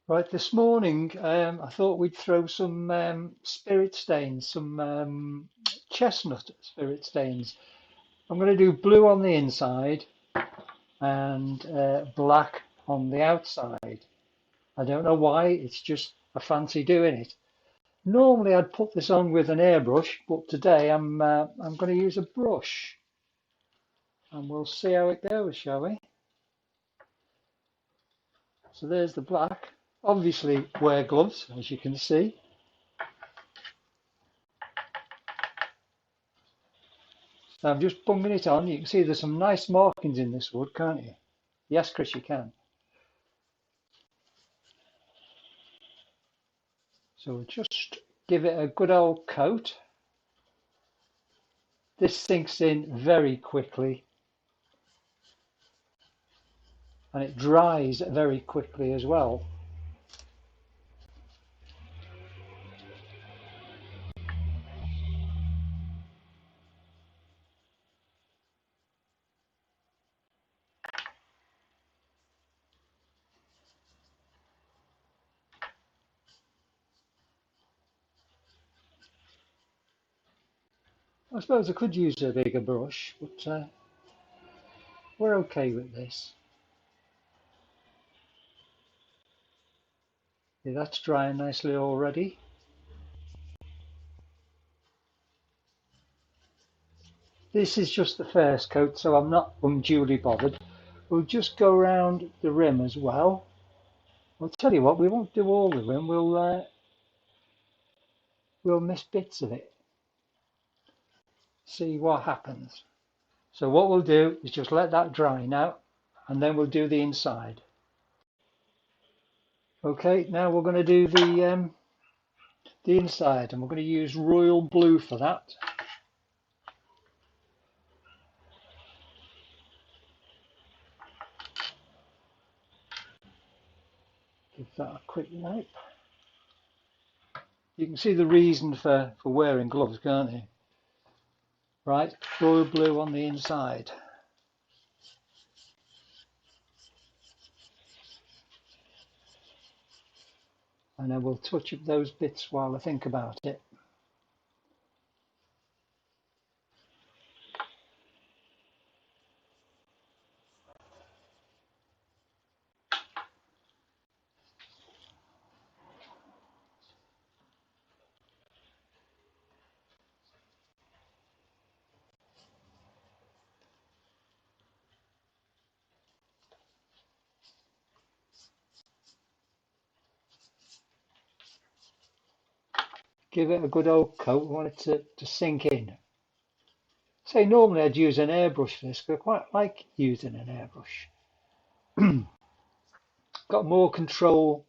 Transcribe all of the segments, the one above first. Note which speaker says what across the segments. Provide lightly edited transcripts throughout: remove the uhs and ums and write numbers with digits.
Speaker 1: Right, this morning I thought we'd throw some spirit stains, some chestnut spirit stains. I'm going to do blue on the inside and black on the outside. I don't know why, it's just I fancy doing it. Normally I'd put this on with an airbrush, but today I'm going to use a brush and we'll see how it goes, shall we? So there's the black. Obviously wear gloves, as you can see. So I'm just bunging it on. You can see there's some nice markings in this wood, can't you? Yes, Chris, you can. So we'll just give it a good old coat. This sinks in very quickly and it dries very quickly as well. I suppose I could use a bigger brush, but we're okay with this. Yeah, that's drying nicely already. This is just the first coat, so I'm not unduly bothered. We'll just go around the rim as well. I'll tell you what, we won't do all the rim. We'll miss bits of it. See what happens. So what we'll do is just let that dry now, and then we'll do the inside. Okay, now we're going to do the inside, and we're going to use royal blue for that. Give that a quick wipe. You can see the reason for wearing gloves, can't you? Right, royal blue on the inside. And then we'll touch up those bits while I think about it. Give it a good old coat. I want it to sink in. Say normally I'd use an airbrush for this, but I quite like using an airbrush. Got more control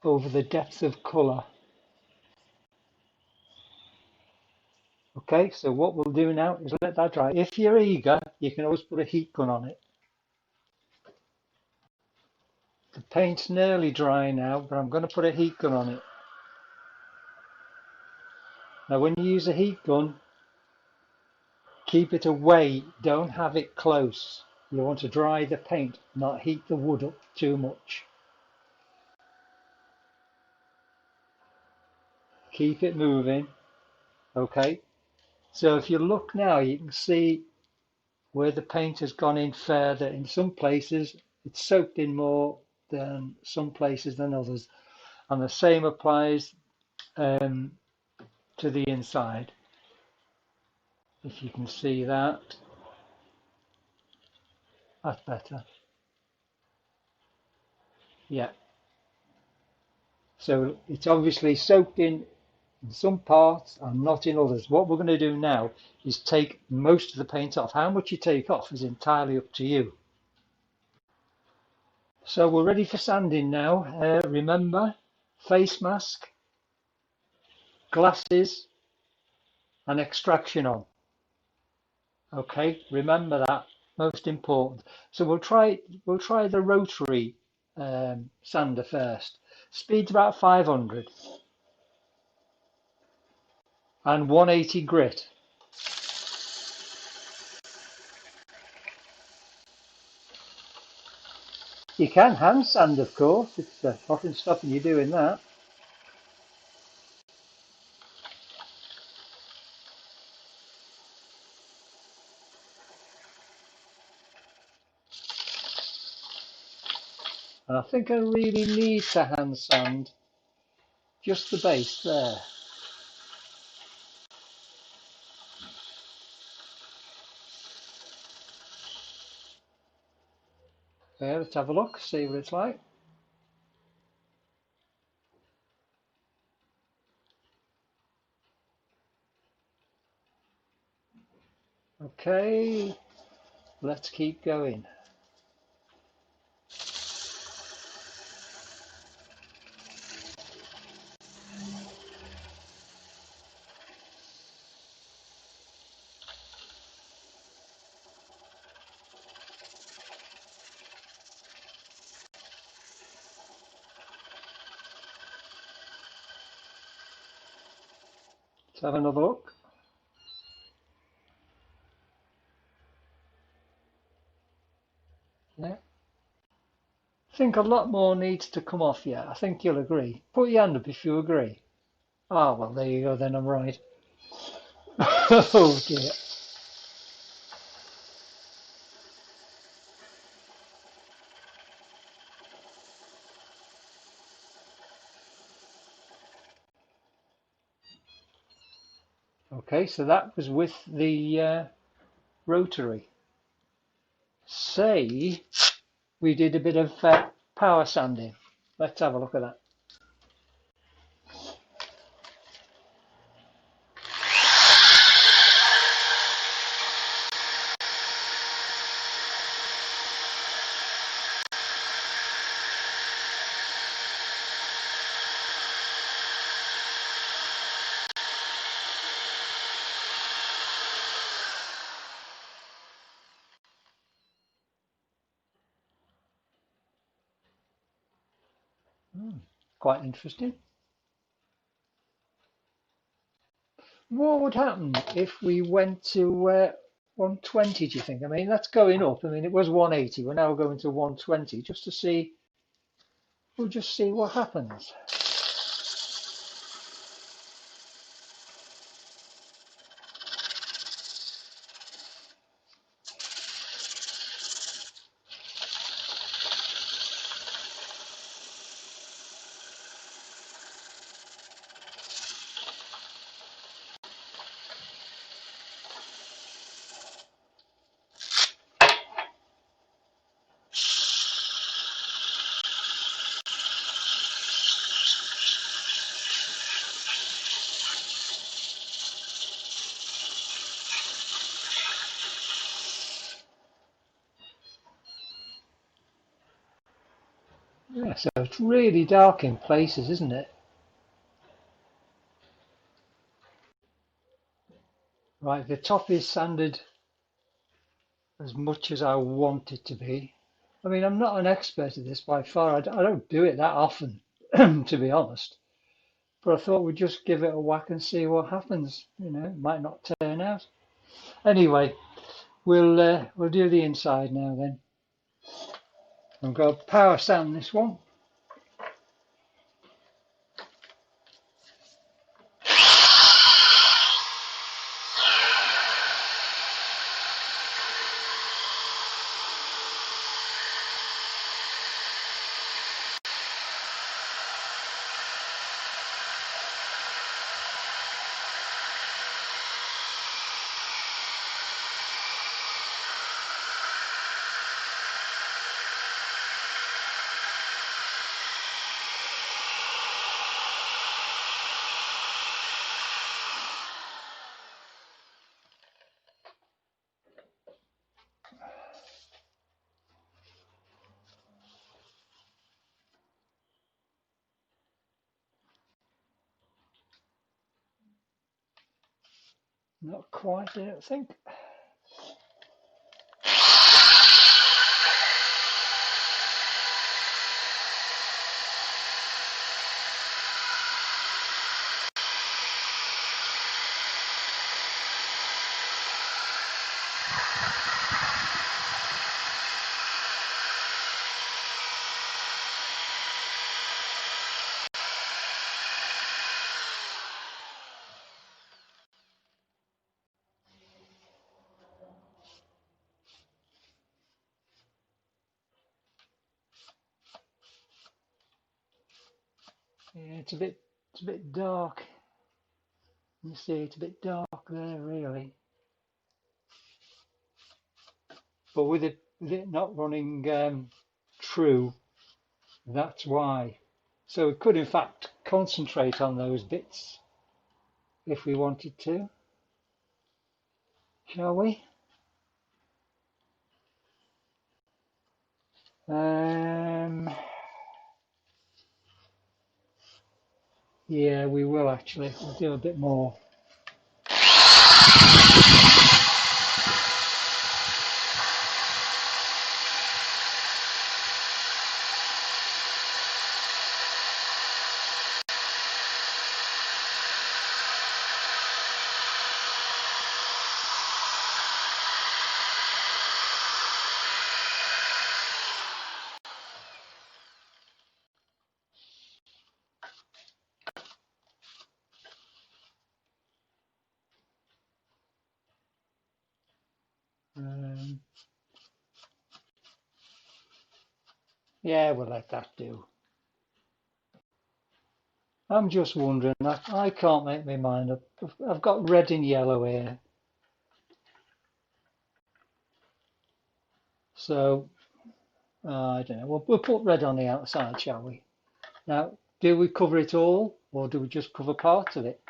Speaker 1: over the depth of colour. Okay, so what we'll do now is let that dry. If you're eager, you can always put a heat gun on it. The paint's nearly dry now, but I'm going to put a heat gun on it. Now when you use a heat gun, keep it away, don't have it close. You want to dry the paint, not heat the wood up too much. Keep it moving. Okay, so if you look now, you can see where the paint has gone in further. In some places it's soaked in more than some places than others, and the same applies to the inside. If you can see that, that's better. Yeah, so it's obviously soaked in some parts and not in others. What we're going to do now is take most of the paint off. How much you take off is entirely up to you. So we're ready for sanding now. Remember, face mask, glasses and extraction on. Okay, remember that, most important. So we'll try the rotary sander first. Speed's about 500 and 180 grit. You can hand sand, of course. It's nothing stopping you doing that. And I think I really need to hand sand just the base there. Okay, let's have a look, see what it's like. Okay, let's keep going. Let's have another look. Yeah. I think a lot more needs to come off yet. I think you'll agree. Put your hand up if you agree. Ah, well, there you go, then I'm right. Oh dear. Okay, so that was with the rotary. Say we did a bit of power sanding. Let's have a look at that. Quite interesting. What would happen if we went to 120, do you think? I mean, that's going up. I mean, it was 180. We're now going to 120 just to see. We'll just see what happens. Yeah, so it's really dark in places, isn't it? Right, the top is sanded as much as I want it to be. I mean, I'm not an expert at this by far. I don't do it that often, to be honest. But I thought we'd just give it a whack and see what happens. You know, it might not turn out. Anyway, we'll do the inside now then. I'm going to power sand this one. Not quite, I don't think. Yeah, it's a bit dark. You see, it's a bit dark there, really. But with it not running true, that's why. So we could, in fact, concentrate on those bits if we wanted to, shall we? Yeah, we will actually. We'll do a bit more. Um, yeah, we'll let that do. I'm just wondering, I can't make my mind up. I've got red and yellow here. So, I don't know. We'll put red on the outside, shall we? Now, do we cover it all or do we just cover parts of it?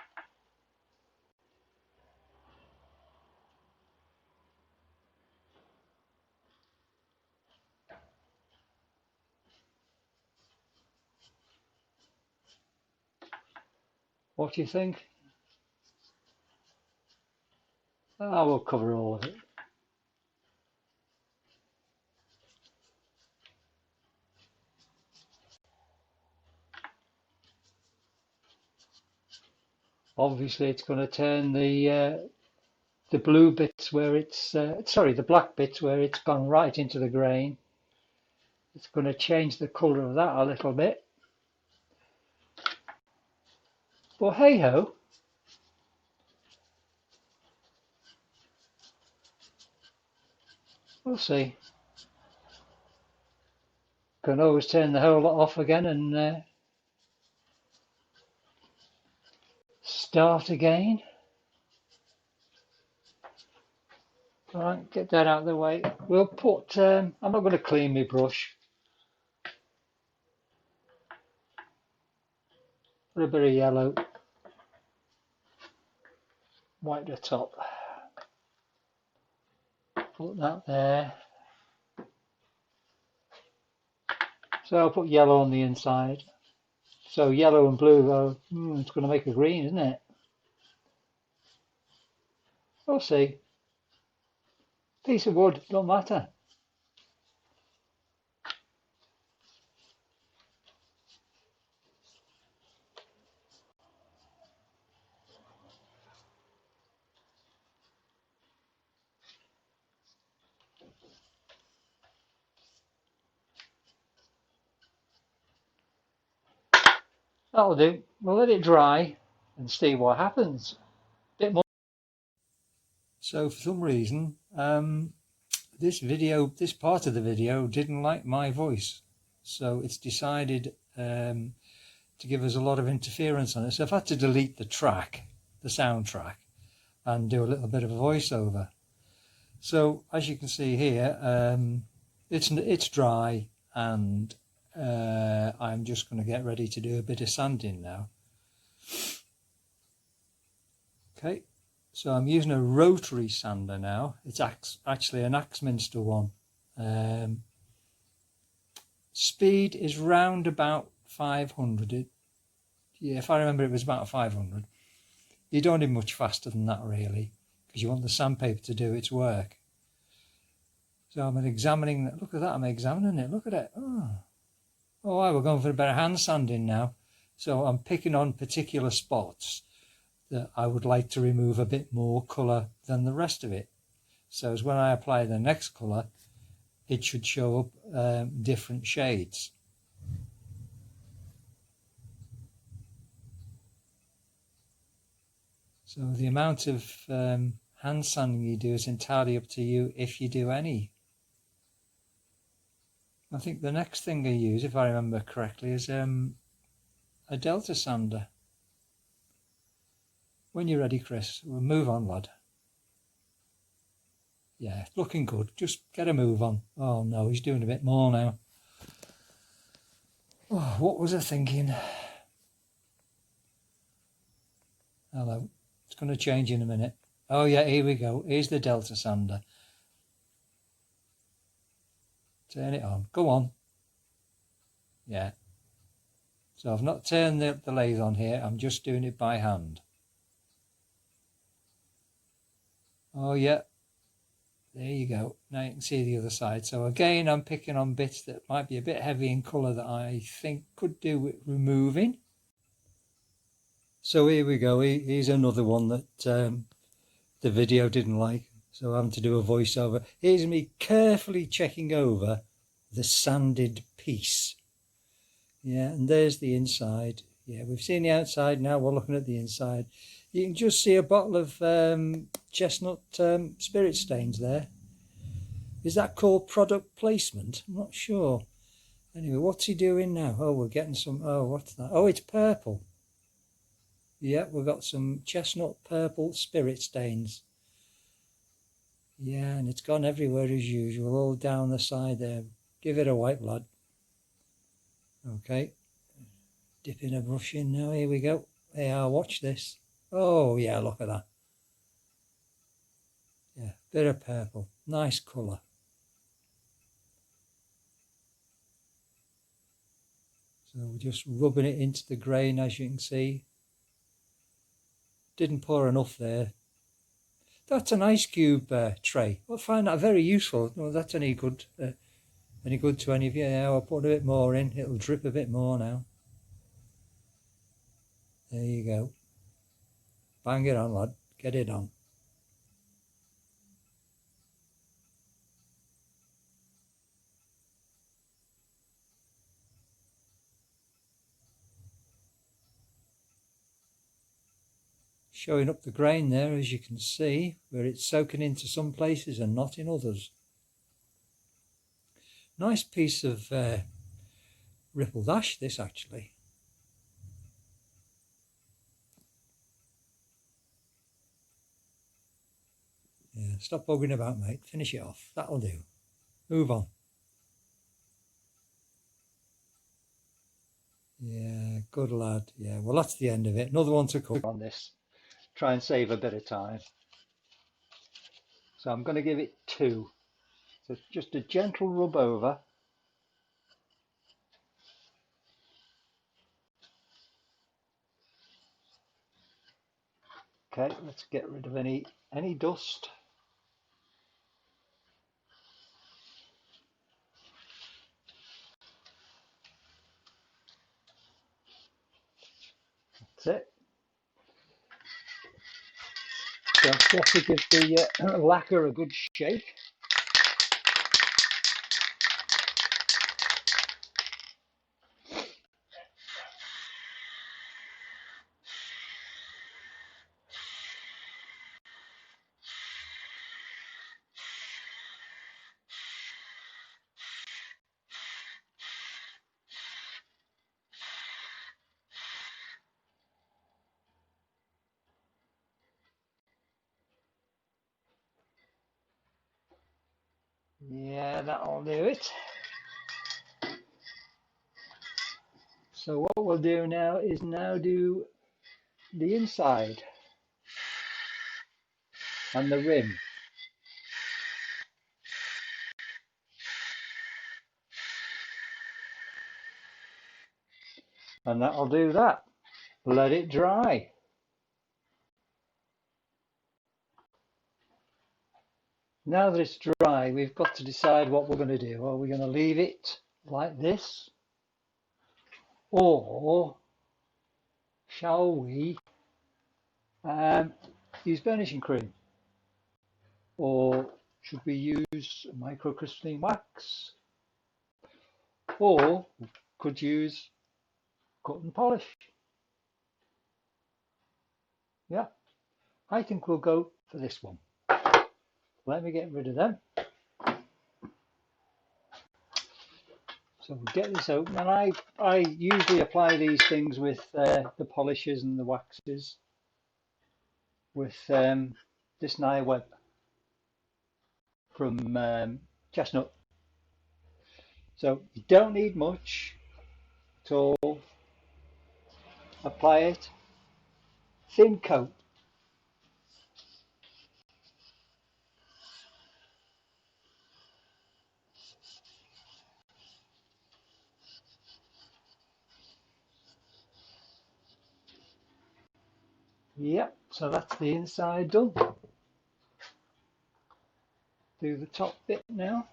Speaker 1: What do you think? I will cover all of it. Obviously, it's going to turn the blue bits where it's sorry, the black bits where it's gone right into the grain. It's going to change the colour of that a little bit. But hey ho, we'll see. Can always turn the whole lot off again and start again. Right, get that out of the way. We'll put, I'm not going to clean my brush. Put a bit of yellow, white the top. Put that there. So I'll put yellow on the inside. So yellow and blue, it's going to make a green, isn't it? We'll see. Piece of wood, don't matter. That'll do. We'll let it dry and see what happens. Bit more. So for some reason, this part of the video didn't like my voice. So it's decided to give us a lot of interference on it. So I've had to delete the track, the soundtrack, and do a little bit of a voiceover. So as you can see here, it's dry, and I'm just going to get ready to do a bit of sanding now. Okay, so I'm using a rotary sander now. It's actually an Axminster one. Speed is round about 500. Yeah, if I remember, it was about 500. You don't need much faster than that, really, because you want the sandpaper to do its work. So I'm examining that. Look at that, I'm examining it. Look at it. Oh, we're going for a bit of hand sanding now. So I'm picking on particular spots that I would like to remove a bit more colour than the rest of it. So as when I apply the next colour, it should show up different shades. So the amount of hand sanding you do is entirely up to you, if you do any. I think the next thing I use, if I remember correctly, is a Delta sander. When you're ready, Chris, we'll move on, lad. Yeah, looking good. Just get a move on. Oh no, he's doing a bit more now. Oh, what was I thinking? Hello. It's going to change in a minute. Oh yeah, here we go. Here's the Delta sander. Turn it on. Go on. Yeah. So I've not turned the lathe on here. I'm just doing it by hand. Oh yeah. There you go. Now you can see the other side. So again, I'm picking on bits that might be a bit heavy in colour that I think could do with removing. So here we go. Here's another one that the video didn't like. So I'm having to do a voiceover. Here's me carefully checking over the sanded piece. Yeah, and there's the inside. Yeah, we've seen the outside, now we're looking at the inside. You can just see a bottle of Chestnut Spirit Stains there. Is that called product placement? I'm not sure. Anyway, what's he doing now? Oh, we're getting some, oh, what's that? Oh, it's purple. Yeah, we've got some chestnut purple spirit stains. Yeah, and it's gone everywhere as usual, all down the side there. Give it a wipe, lad. Okay. Dipping a brush in now, here we go. Hey, I'll watch this. Oh yeah, look at that. Yeah, bit of purple. Nice colour. So we're just rubbing it into the grain, as you can see. Didn't pour enough there. That's an ice cube tray. I find that very useful. Well, that's any good to any of you. Yeah, I'll put a bit more in. It'll drip a bit more now. There you go. Bang it on, lad. Get it on. Showing up the grain there, as you can see, where it's soaking into some places and not in others. Nice piece of rippled ash, this actually. Yeah, stop bugging about, mate. Finish it off. That'll do. Move on. Yeah, good lad. Yeah, well, that's the end of it. Another one to come on this. Try and save a bit of time. So I'm going to give it 2. So just a gentle rub over. Okay, let's get rid of any dust. That's it. Just to give the lacquer a good shake. Yeah, that'll do it. So what we'll do now is do the inside and the rim. And that'll do that. Let it dry. Now that it's dry, we've got to decide what we're going to do. Are we going to leave it like this? Or shall we use burnishing cream? Or should we use microcrystalline wax? Or could use cut and polish? Yeah, I think we'll go for this one. Let me get rid of them. So we'll get this open, and I usually apply these things with the polishes and the waxes with this Nye Web from Chestnut. So you don't need much at all. Apply it, thin coat. Yep, so that's the inside done. Do the top bit now.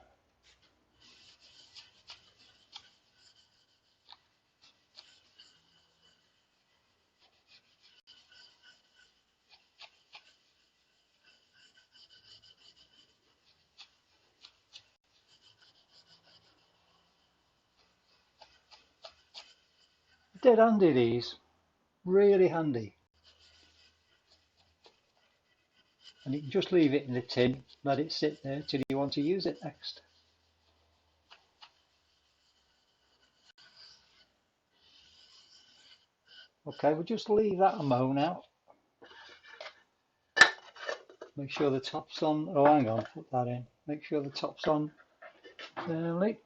Speaker 1: Dead handy these, really handy. And you can just leave it in the tin, let it sit there till you want to use it next. Okay, we'll just leave that a mo now. Make sure the top's on. Oh, hang on, put that in. Make sure the top's on firmly.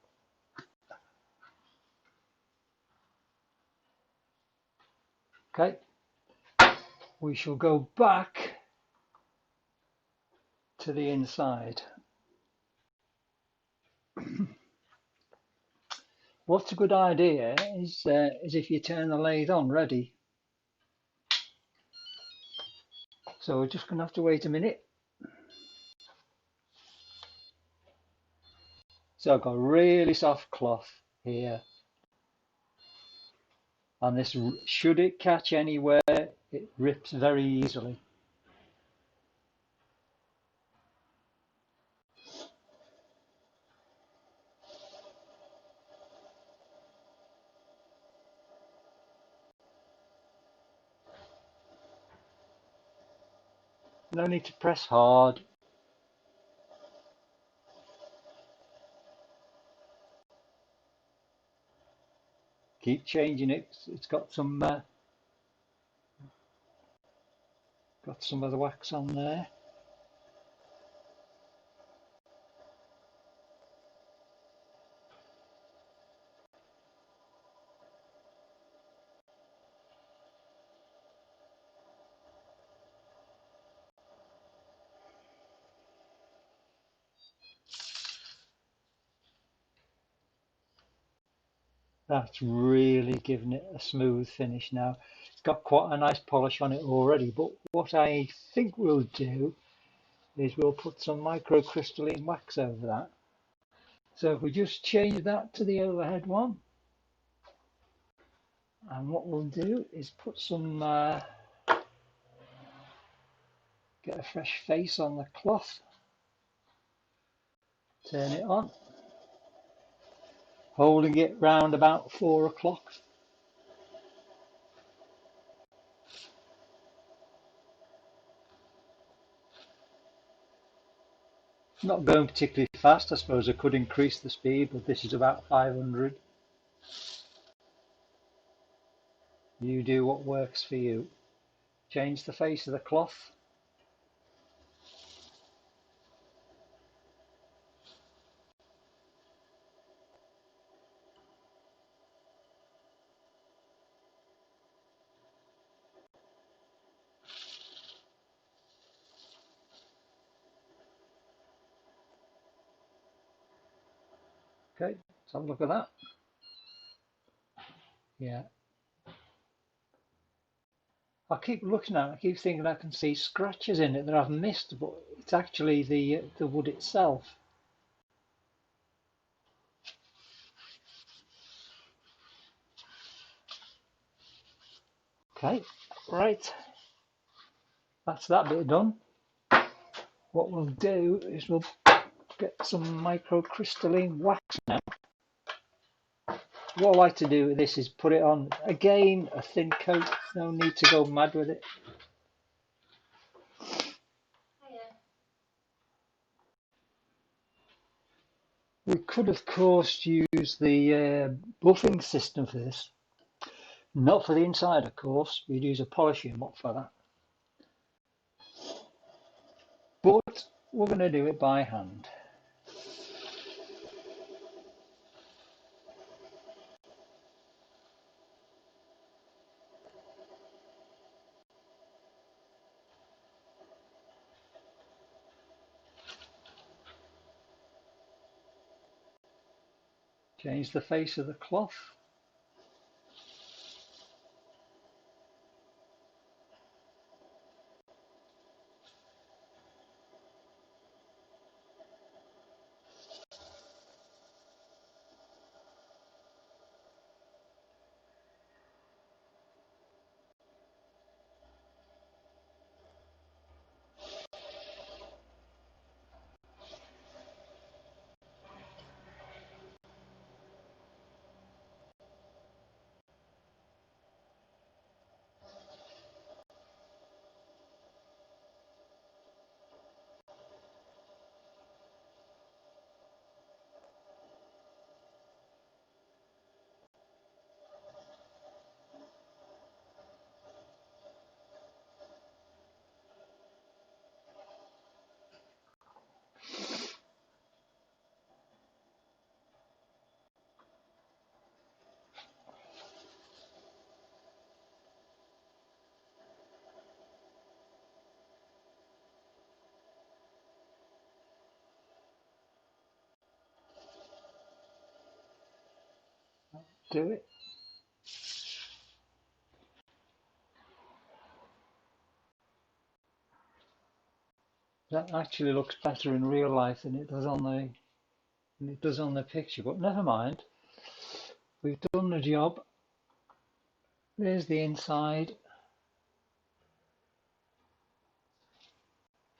Speaker 1: Okay, we shall go back to the inside. What's a good idea is if you turn the lathe on ready. So we're just going to have to wait a minute. So I've got a really soft cloth here, and this, should it catch anywhere, it rips very easily. No need to press hard. Keep changing it. It's got some of the wax on there. That's really giving it a smooth finish now. It's got quite a nice polish on it already, but what I think we'll do is we'll put some microcrystalline wax over that. So if we just change that to the overhead one, and what we'll do is put some, get a fresh face on the cloth, turn it on, holding it round about 4 o'clock. Not going particularly fast. I suppose I could increase the speed, but this is about 500. You do what works for you. Change the face of the cloth. Okay, let's have a look at that. Yeah. I keep looking at it, I keep thinking I can see scratches in it that I've missed, but it's actually the wood itself. Okay, right. That's that bit done. What we'll do is we'll get some microcrystalline wax now. What I like to do with this is put it on, again, a thin coat. No need to go mad with it. We could of course use the buffing system for this. Not for the inside, of course. We'd use a polishing mop for that. But we're going to do it by hand. Change the face of the cloth. Do it. That actually looks better in real life than it does on the picture, but never mind. We've done the job. There's the inside.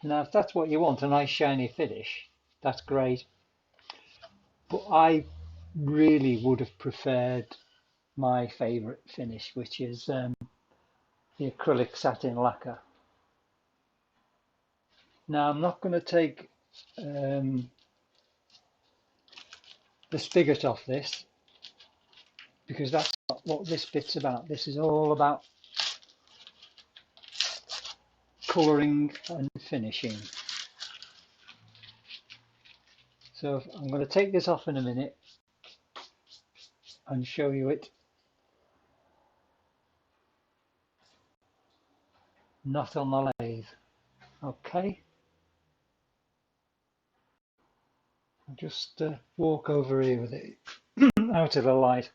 Speaker 1: Now, if that's what you want, a nice shiny finish, that's great. But I really would have preferred my favourite finish, which is the acrylic satin lacquer. Now, I'm not going to take the spigot off this, because that's not what this bit's about. This is all about colouring and finishing. So I'm going to take this off in a minute and show you it not on the lathe. Okay, I'll just walk over here with it out of the light.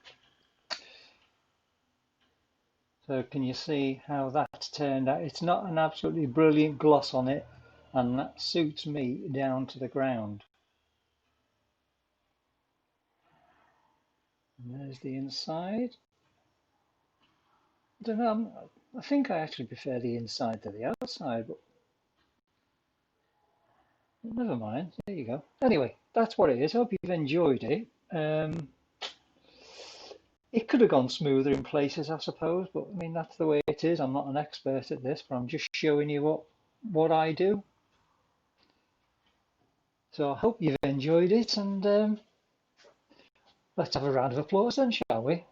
Speaker 1: So can you see how that's turned out? It's not an absolutely brilliant gloss on it, and that suits me down to the ground. And there's the inside. I don't know, I think I actually prefer the inside to the outside, but never mind. There you go. Anyway, that's what it is. Hope you've enjoyed it. It could have gone smoother in places, I suppose, but I mean, that's the way it is. I'm not an expert at this, but I'm just showing you what I do. So I hope you've enjoyed it, and let's have a round of applause then, shall we?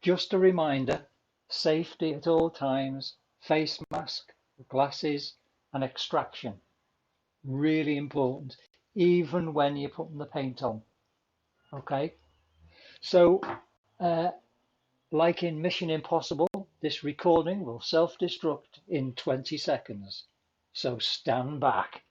Speaker 1: Just a reminder, safety at all times, face mask, glasses, and extraction. Really important, even when you're putting the paint on. Okay, so like in Mission Impossible, this recording will self-destruct in 20 seconds. So stand back.